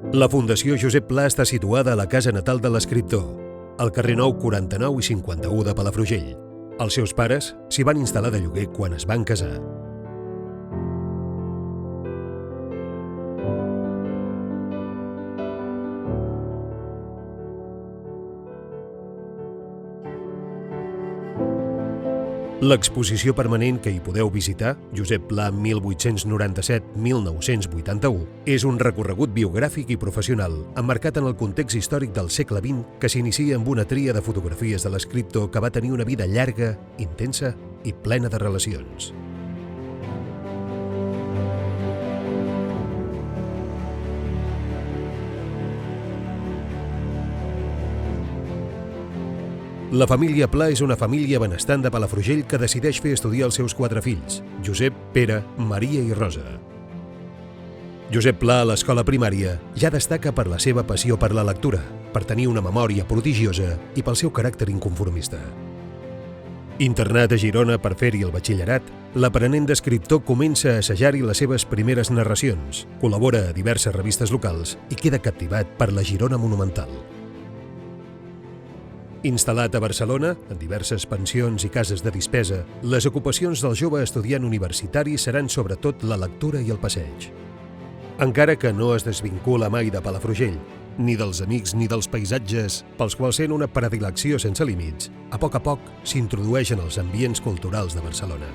La Fundació Josep Pla està situada a la casa natal de l'escriptor, al carrer Nou 49 i 51 de Palafrugell. Els seus pares s'hi van instal·lar de lloguer quan es van casar. L'exposició permanent que hi podeu visitar, Josep Pla 1897-1981, és un recorregut biogràfic i professional emmarcat en el context històric del segle XX que s'inicia amb una tria de fotografies de l'escriptor que va tenir una vida llarga, intensa i plena de relacions. La família Pla és una família benestant de Palafrugell que decideix fer estudiar els seus 4 fills, Josep, Pere, Maria i Rosa. Josep Pla, a l'escola primària, ja destaca per la seva passió per la lectura, per tenir una memòria prodigiosa i pel seu caràcter inconformista. Internat a Girona per fer-hi el batxillerat, l'aprenent d'escriptor comença a assajar-hi les seves primeres narracions, col·labora a diverses revistes locals i queda captivat per la Girona monumental. Instal·lat a Barcelona, en diverses pensions i cases de dispesa, les ocupacions del jove estudiant universitari seran sobretot la lectura i el passeig. Encara que no es desvincula mai de Palafrugell, ni dels amics ni dels paisatges pels quals sent una predilecció sense límits, a poc s'introdueix en els ambients culturals de Barcelona.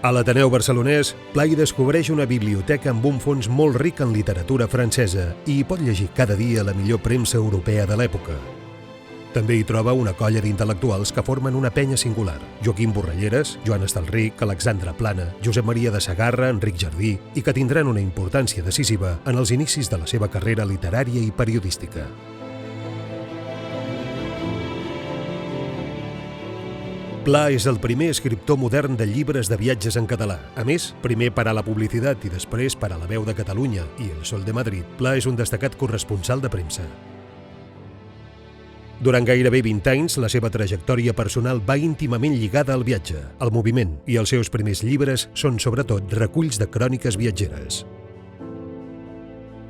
A l'Ateneu barcelonès, Pla hi descobreix una biblioteca amb un fons molt ric en literatura francesa i hi pot llegir cada dia la millor premsa europea de l'època. També hi troba una colla d'intel·lectuals que formen una penya singular: Joaquim Borrelleres, Joan Estalric, Alexandre Plana, Josep Maria de Sagarra, Enric Jardí, i que tindran una importància decisiva en els inicis de la seva carrera literària i periodística. Pla és el primer escriptor modern de llibres de viatges en català. A més, primer per a la publicitat i després per a La Veu de Catalunya i El Sol de Madrid, Pla és un destacat corresponsal de premsa. Durant gairebé 20 anys, la seva trajectòria personal va íntimament lligada al viatge, al moviment, i els seus primers llibres són sobretot reculls de cròniques viatgeres.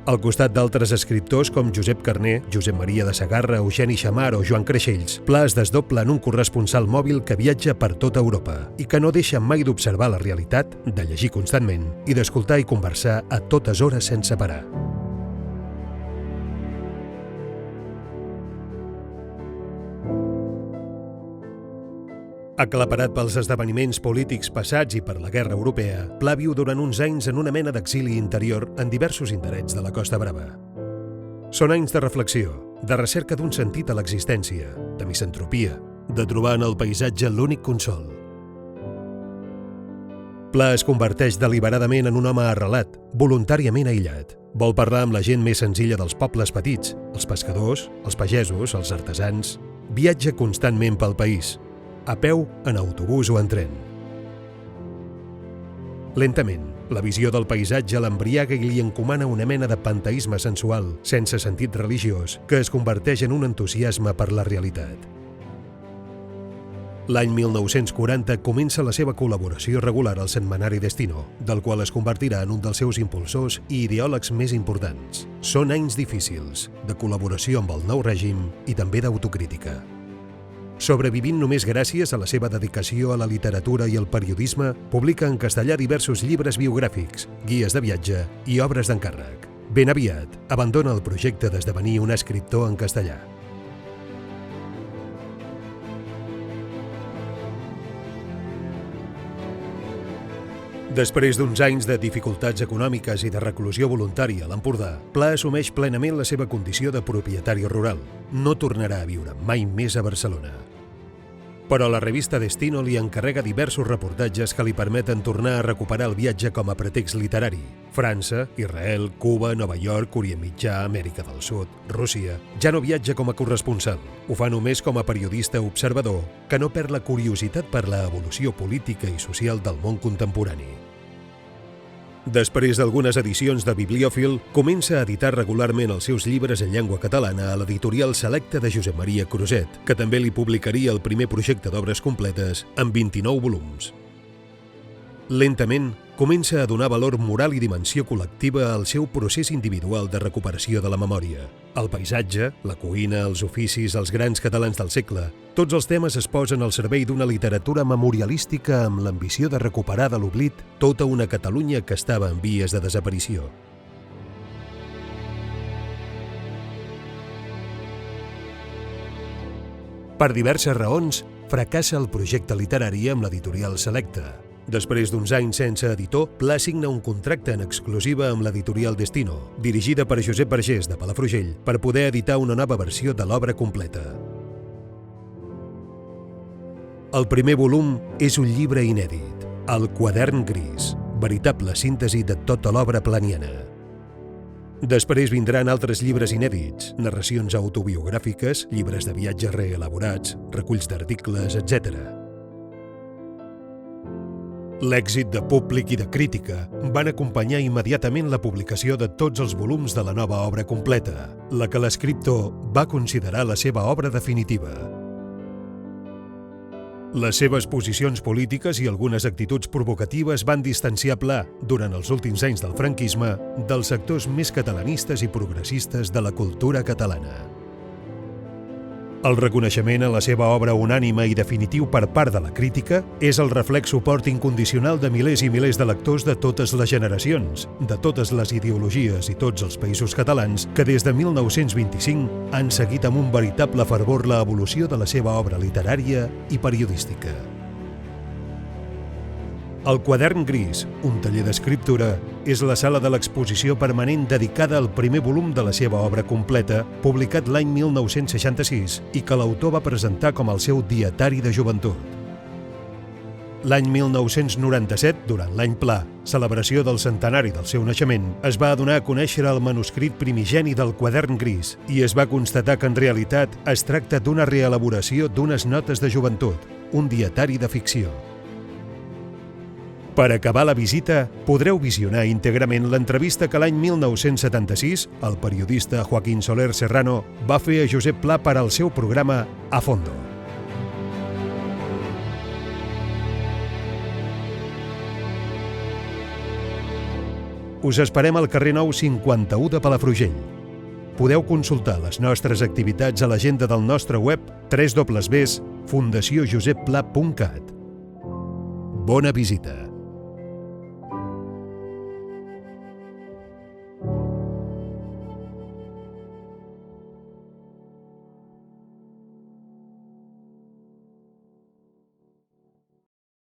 Al costat d'altres escriptors com Josep Carner, Josep Maria de Sagarra, Eugeni Xammar o Joan Creixells, Pla es desdobla en un corresponsal mòbil que viatja per tota Europa i que no deixa mai d'observar la realitat, de llegir constantment i d'escoltar i conversar a totes hores sense parar. Aclaparat pels esdeveniments polítics passats i per la guerra europea, Pla viu durant uns anys en una mena d'exili interior en diversos indrets de la Costa Brava. Són anys de reflexió, de recerca d'un sentit a l'existència, de misantropia, de trobar en el paisatge l'únic consol. Pla es converteix deliberadament en un home arrelat, voluntàriament aïllat. Vol parlar amb la gent més senzilla dels pobles petits, els pescadors, els pagesos, els artesans. Viatja constantment pel país, a peu, en autobús o en tren. Lentament, la visió del paisatge l'embriaga i li encomana una mena de panteisme sensual, sense sentit religiós, que es converteix en un entusiasme per la realitat. L'any 1940 comença la seva col·laboració regular al setmanari Destino, del qual es convertirà en un dels seus impulsors i ideòlegs més importants. Són anys difícils, de col·laboració amb el nou règim i també d'autocrítica. Sobrevivint només gràcies a la seva dedicació a la literatura i al periodisme, publica en castellà diversos llibres biogràfics, guies de viatge i obres d'encàrrec. Ben aviat, abandona el projecte d'esdevenir un escriptor en castellà. Després d'uns anys de dificultats econòmiques i de reclusió voluntària a l'Empordà, Pla assumeix plenament la seva condició de propietari rural. No tornarà a viure mai més a Barcelona. Però la revista Destino li encarrega diversos reportatges que li permeten tornar a recuperar el viatge com a pretext literari. França, Israel, Cuba, Nova York, Orient Mitjà, Amèrica del Sud, Rússia. Ja no viatja com a corresponsal. Ho fa només com a periodista observador, que no perd la curiositat per la evolució política i social del món contemporani. Després d'algunes edicions de Bibliòfil, comença a editar regularment els seus llibres en llengua catalana a l'editorial Selecta de Josep Maria Creuset, que també li publicaria el primer projecte d'obres completes amb 29 volums. Lentament, comença a donar valor moral i dimensió col·lectiva al seu procés individual de recuperació de la memòria. El paisatge, la cuina, els oficis, els grans catalans del segle, tots els temes es posen al servei d'una literatura memorialística amb l'ambició de recuperar de l'oblit tota una Catalunya que estava en vies de desaparició. Per diverses raons, fracassa el projecte literari amb l'editorial Selecta. Després d'uns anys sense editor, Pla signa un contracte en exclusiva amb l'editorial Destino, dirigida per Josep Vergés de Palafrugell, per poder editar una nova versió de l'obra completa. El primer volum és un llibre inèdit, El quadern gris, veritable síntesi de tota l'obra planiana. Després vindran altres llibres inèdits, narracions autobiogràfiques, llibres de viatge reelaborats, reculls d'articles, etc. L'èxit de públic i de crítica van acompanyar immediatament la publicació de tots els volums de la nova obra completa, la que l'escriptor va considerar la seva obra definitiva. Les seves posicions polítiques i algunes actituds provocatives van distanciar Pla, durant els últims anys del franquisme, dels sectors més catalanistes i progressistes de la cultura catalana. El reconeixement a la seva obra unànime i definitiu per part de la crítica és el reflex suport incondicional de milers i milers de lectors de totes les generacions, de totes les ideologies i tots els països catalans que des de 1925 han seguit amb un veritable fervor l'evolució de la seva obra literària i periodística. El quadern gris, un taller d'escriptura, és la sala de l'exposició permanent dedicada al primer volum de la seva obra completa, publicat l'any 1966 i que l'autor va presentar com el seu dietari de joventut. L'any 1997, durant l'any Pla, celebració del centenari del seu naixement, es va donar a conèixer el manuscrit primigeni del quadern gris i es va constatar que en realitat es tracta d'una reelaboració d'unes notes de joventut, un dietari de ficció. Per acabar la visita, podreu visionar íntegrament l'entrevista que l'any 1976 el periodista Joaquín Soler Serrano va fer a Josep Pla per al seu programa A Fondo. Us esperem al carrer Nou 51 de Palafrugell. Podeu consultar les nostres activitats a l'agenda del nostre web www.fundaciojosepPla.cat. Bona visita!